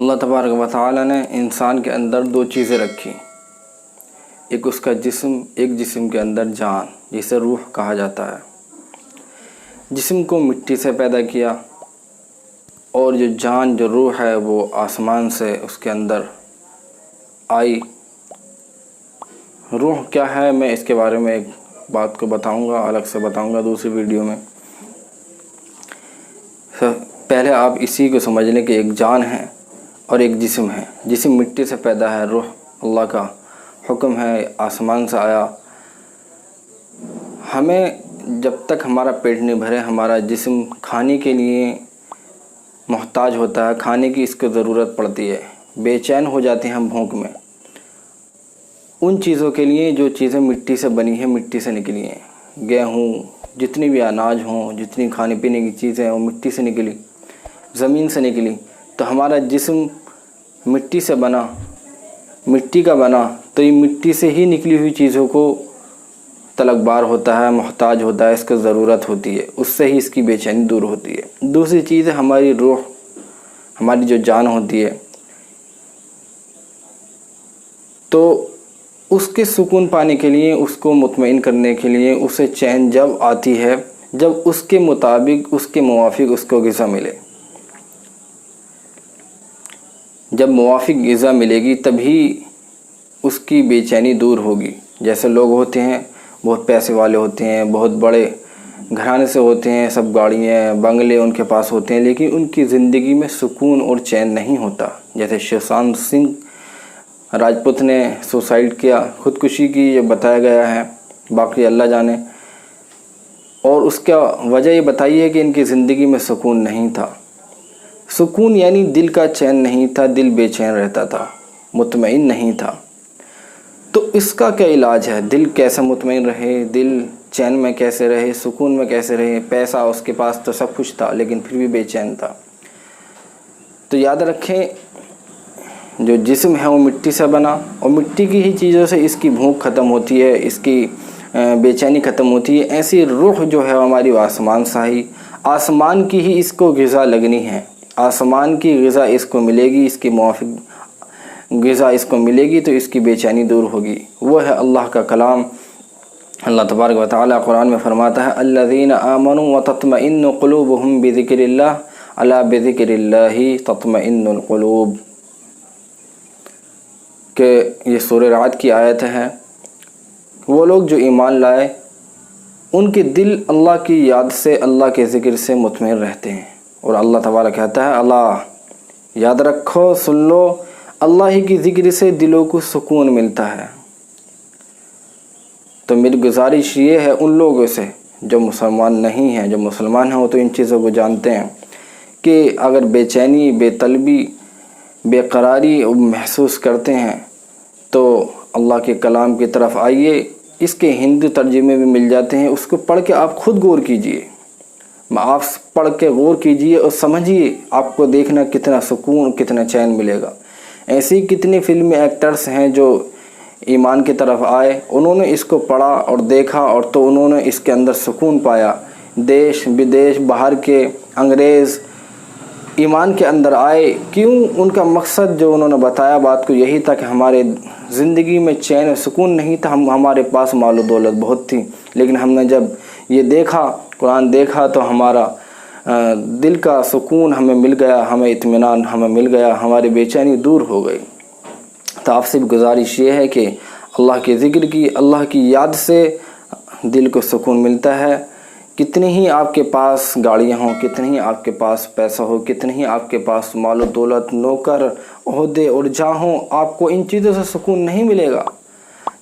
اللہ تبارک و تعالی نے انسان کے اندر دو چیزیں رکھی، ایک اس کا جسم، ایک جسم کے اندر جان، جسے روح کہا جاتا ہے۔ جسم کو مٹی سے پیدا کیا اور جو جان، جو روح ہے وہ آسمان سے اس کے اندر آئی۔ روح کیا ہے، میں اس کے بارے میں ایک بات کو بتاؤں گا، الگ سے بتاؤں گا دوسری ویڈیو میں۔ پہلے آپ اسی کو سمجھ لیں کہ ایک جان ہے اور ایک جسم ہے۔ جسم مٹی سے پیدا ہے، روح اللہ کا حکم ہے، آسمان سے آیا۔ ہمیں جب تک ہمارا پیٹ نہیں بھرے، ہمارا جسم کھانے کے لیے محتاج ہوتا ہے، کھانے کی اس کو ضرورت پڑتی ہے، بے چین ہو جاتے ہیں ہم بھوک میں، ان چیزوں کے لیے جو چیزیں مٹی سے بنی ہیں، مٹی سے نکلی ہیں۔ گیہوں، جتنی بھی اناج ہوں، جتنی کھانے پینے کی چیزیں ہیں وہ مٹی سے نکلی، زمین سے نکلی۔ تو ہمارا جسم مٹی سے بنا، مٹی کا بنا، تو یہ مٹی سے ہی نکلی ہوئی چیزوں کو طلبگار ہوتا ہے، محتاج ہوتا ہے، اس کو ضرورت ہوتی ہے، اس سے ہی اس کی بے چینی دور ہوتی ہے۔ دوسری چیز ہے ہماری روح، ہماری جو جان ہوتی ہے، تو اس کے سکون پانے کے لیے، اس کو مطمئن کرنے کے لیے، اسے چین جب آتی ہے جب اس کے مطابق، اس کے موافق اس کو غذا ملے۔ جب موافق غذا ملے گی تبھی اس کی بے چینی دور ہوگی۔ جیسے لوگ ہوتے ہیں، بہت پیسے والے ہوتے ہیں، بہت بڑے گھرانے سے ہوتے ہیں، سب گاڑیاں، بنگلے ان کے پاس ہوتے ہیں، لیکن ان کی زندگی میں سکون اور چین نہیں ہوتا۔ جیسے شیشانت سنگھ راجپوت نے سوسائڈ کیا، خودکشی کی، یہ بتایا گیا ہے، باقی اللہ جانے۔ اور اس کا وجہ یہ بتائی ہے کہ ان کی زندگی میں سکون نہیں تھا۔ سکون یعنی دل کا چین نہیں تھا، دل بے چین رہتا تھا، مطمئن نہیں تھا۔ تو اس کا کیا علاج ہے؟ دل کیسے مطمئن رہے، دل چین میں کیسے رہے، سکون میں کیسے رہے؟ پیسہ اس کے پاس تو سب کچھ تھا لیکن پھر بھی بے چین تھا۔ تو یاد رکھیں، جو جسم ہے وہ مٹی سے بنا، اور مٹی کی ہی چیزوں سے اس کی بھوک ختم ہوتی ہے، اس کی بے چینی ختم ہوتی ہے۔ ایسی روح جو ہے ہماری، وہ آسمان سے آئی، آسمان کی ہی اس کو غذا لگنی ہے، آسمان کی غذا اس کو ملے گی، اس کی موافق غذا اس کو ملے گی تو اس کی بے چینی دور ہوگی۔ وہ ہے اللہ کا کلام۔ اللہ تبارک و تعالی قرآن میں فرماتا ہے، الذین آمنوا وتطمئن قلوبهم بذکر اللہ الا بذکر اللہ تطمئن القلوب، کہ یہ سورہ رعد کی آیت ہے۔ وہ لوگ جو ایمان لائے، ان کے دل اللہ کی یاد سے، اللہ کے ذکر سے مطمئن رہتے ہیں۔ اور اللہ تعالیٰ کہتا ہے، اللہ یاد رکھو، سن لو، اللہ ہی کی ذکر سے دلوں کو سکون ملتا ہے۔ تو میری گزارش یہ ہے ان لوگوں سے جو مسلمان نہیں ہیں، جو مسلمان ہیں وہ تو ان چیزوں کو جانتے ہیں کہ اگر بے چینی، بے طلبی، بے قراری محسوس کرتے ہیں تو اللہ کے کلام کی طرف آئیے۔ اس کے ہندی ترجمے بھی مل جاتے ہیں، اس کو پڑھ کے آپ خود غور کیجئے، آپ پڑھ کے غور کیجئے اور سمجھیے، آپ کو دیکھنا کتنا سکون، کتنا چین ملے گا۔ ایسی کتنی فلمی ایکٹرز ہیں جو ایمان کی طرف آئے، انہوں نے اس کو پڑھا اور دیکھا، اور تو انہوں نے اس کے اندر سکون پایا۔ دیش بدیش، باہر کے انگریز ایمان کے اندر آئے، کیوں؟ ان کا مقصد جو انہوں نے بتایا بات کو یہی تھا کہ ہمارے زندگی میں چین و سکون نہیں تھا، ہمارے پاس مال و دولت بہت تھی، لیکن ہم نے جب یہ دیکھا، قرآن دیکھا، تو ہمارا دل کا سکون ہمیں مل گیا، ہمیں اطمینان ہمیں مل گیا، ہماری بے چینی دور ہو گئی۔ تو آپ سے بھی گزارش یہ ہے کہ اللہ کے ذکر کی، اللہ کی یاد سے دل کو سکون ملتا ہے۔ کتنی ہی آپ کے پاس گاڑیاں ہوں، کتنی ہی آپ کے پاس پیسہ ہو، کتنی ہی آپ کے پاس مال و دولت، نوکر، عہدے اور جاہ ہوں، آپ کو ان چیزوں سے سکون نہیں ملے گا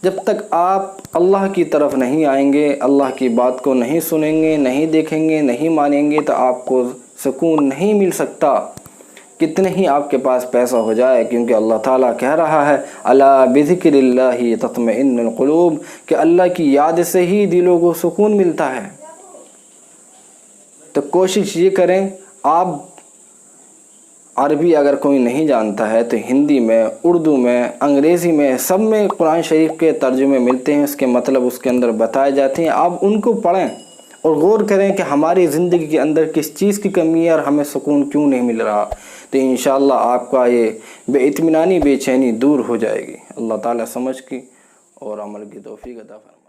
جب تک آپ اللہ کی طرف نہیں آئیں گے، اللہ کی بات کو نہیں سنیں گے، نہیں دیکھیں گے، نہیں مانیں گے، تو آپ کو سکون نہیں مل سکتا، کتنے ہی آپ کے پاس پیسہ ہو جائے، کیونکہ اللہ تعالیٰ کہہ رہا ہے، الا بذکر اللہ تطمئن القلوب، کہ اللہ کی یاد سے ہی دلوں کو سکون ملتا ہے۔ تو کوشش یہ کریں، آپ عربی اگر کوئی نہیں جانتا ہے تو ہندی میں، اردو میں، انگریزی میں، سب میں قرآن شریف کے ترجمے ملتے ہیں، اس کے مطلب اس کے اندر بتائے جاتے ہیں۔ آپ ان کو پڑھیں اور غور کریں کہ ہماری زندگی کے اندر کس چیز کی کمی ہے اور ہمیں سکون کیوں نہیں مل رہا۔ تو انشاءاللہ آپ کا یہ بے اطمینانی بے چینی دور ہو جائے گی۔ اللہ تعالیٰ سمجھ کی اور عمل کی توفیق عطا فرمائے۔